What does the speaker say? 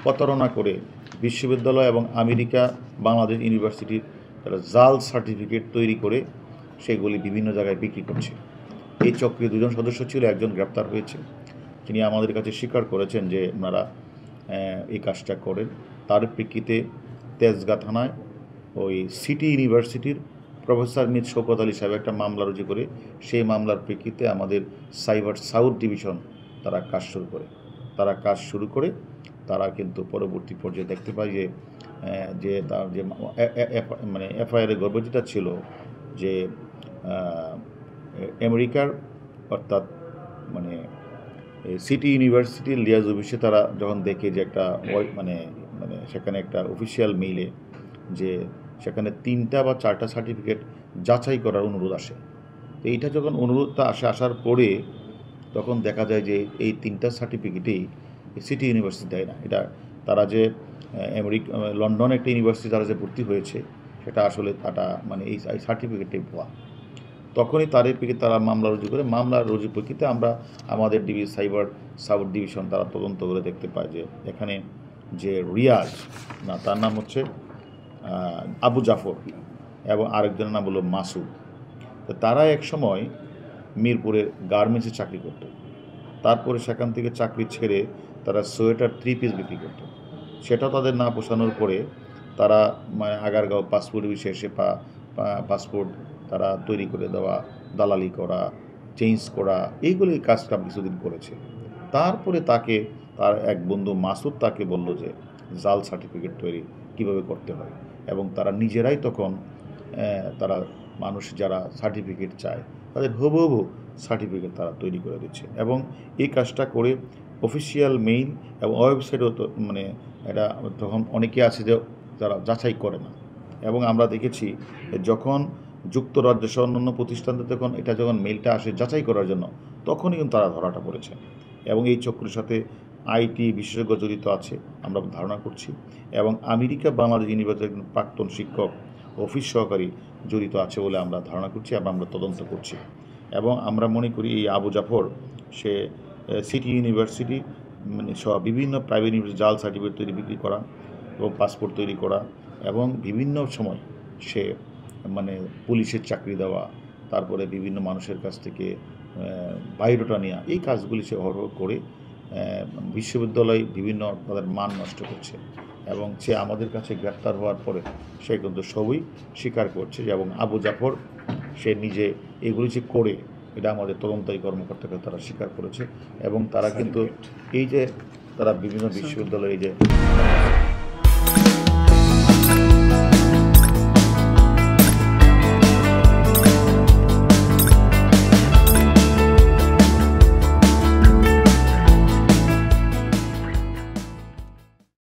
প্রতারণা করে বিশ্ববিদ্যালয় এবং আমেরিকা বাংলাদেশ ইউনিভার্সিটির তারা জাল সার্টিফিকেট তৈরি করে সেগুলি বিভিন্ন জায়গায় বিক্রি করছে। এই চক্রে দুজন সদস্য ছিল, একজন গ্রেপ্তার হয়েছে। তিনি আমাদের কাছে স্বীকার করেছেন যে ওনারা এই কাজটা করেন। তার প্রেক্ষিতে তেজগাঁ থানায় ওই সিটি ইউনিভার্সিটির প্রফেসর মির শওকত আলী সাহেব একটা মামলা রুজু করে সেই মামলার প্রেক্ষিতে আমাদের সাইবার সাউথ ডিভিশন তারা কাজ শুরু করে তারা কিন্তু পরবর্তী পর্যায়ে দেখতে পায় যে তার যে মানে এফআইআরের গর্ব যেটা ছিল যে আমেরিকার অর্থাৎ মানে সিটি ইউনিভার্সিটির লিয়াজ অফিসে তারা যখন দেখে যে একটা মানে মানে সেখানে একটা অফিসিয়াল মেইলে যে সেখানে 3টা বা 4টা সার্টিফিকেট যাচাই করার অনুরোধ আসে। তো এইটা যখন অনুরোধটা আসার পরে তখন দেখা যায় যে এই 3টা সার্টিফিকেটেই সিটি ইউনিভার্সিটি দেয় না। এটা তারা যে লন্ডন একটা ইউনিভার্সিটি তারা যে ভর্তি হয়েছে সেটা আসলে তারা মানে এই সার্টিফিকেটটাই ভুয়া। তখনই তাদের প্রেক্ষিতে তারা মামলা রুজু করে, মামলা রুজু প্রেক্ষিতে আমরা আমাদের সাইবার সাউথ ডিভিশন তারা তদন্ত করে দেখতে পায় যে এখানে যে রিয়াজ না তার নাম হচ্ছে আবু জাফর এবং আরেকজনের নাম হলো মাসুদ। তো তারা এক সময় মিরপুরের গার্মেন্টসে চাকরি করত, তারপরে সেখান থেকে চাকরি ছেড়ে তারা সোয়েটার 3 পিস বিক্রি করত। সেটাও তাদের না পোষানোর পরে তারা মানে আগারগাঁও পাসপোর্ট বিশেষে পাসপোর্ট তারা তৈরি করে দেওয়া, দালালি করা, চেঞ্জ করা, এইগুলি কাজটা কিছুদিন করেছে। তারপরে তাকে তার এক বন্ধু মাসুদ তাকে বলল যে জাল সার্টিফিকেট তৈরি কিভাবে করতে হয়, এবং তারা নিজেরাই তখন তারা মানুষ যারা সার্টিফিকেট চায় তাদের হুবহু সার্টিফিকেট তারা তৈরি করে দিচ্ছে। এবং এই কাজটা করে অফিসিয়াল মেইল এবং ওয়েবসাইটও তো মানে এটা তখন অনেকে আছে যে যারা যাচাই করে না। এবং আমরা দেখেছি যখন যুক্তরাজ্য সহ অন্যান্য প্রতিষ্ঠানতে যখন মেইলটা আসে যাচাই করার জন্য তখনই কিন্তু তারা ধরাটা পড়েছে। এবং এই চক্রের সাথে আইটি বিশেষজ্ঞ জড়িত আছে আমরা ধারণা করছি, এবং আমেরিকা বাংলাদেশ ইউনিভার্সিটির একজন প্রাক্তন শিক্ষক অফিস সহকারী জড়িত আছে বলে আমরা ধারণা করছি এবং আমরা তদন্ত করছি। এবং আমরা মনে করি এই আবু জাফর সে সিটি ইউনিভার্সিটি মানে সব বিভিন্ন প্রাইভেট ইউনিভার্সিটি জাল সার্টিফিকেট তৈরি বিক্রি করা এবং পাসপোর্ট তৈরি করা এবং বিভিন্ন সময় সে মানে পুলিশের চাকরি দেওয়া, তারপরে বিভিন্ন মানুষের কাছ থেকে বায়োডাটা নেওয়া, এই কাজগুলি সে হরহ করে বিশ্ববিদ্যালয় বিভিন্ন তাদের মান নষ্ট করছে। এবং সে আমাদের কাছে গ্রেপ্তার হওয়ার পরে সে কিন্তু সবই স্বীকার করছে এবং আবু জাফর সে নিজে এগুলি যে করে এটা আমাদের তদন্তকারী কর্মকর্তাকে তারা স্বীকার করেছে। এবং তারা কিন্তু এই যে তারা বিভিন্ন বিশ্ববিদ্যালয়ে যে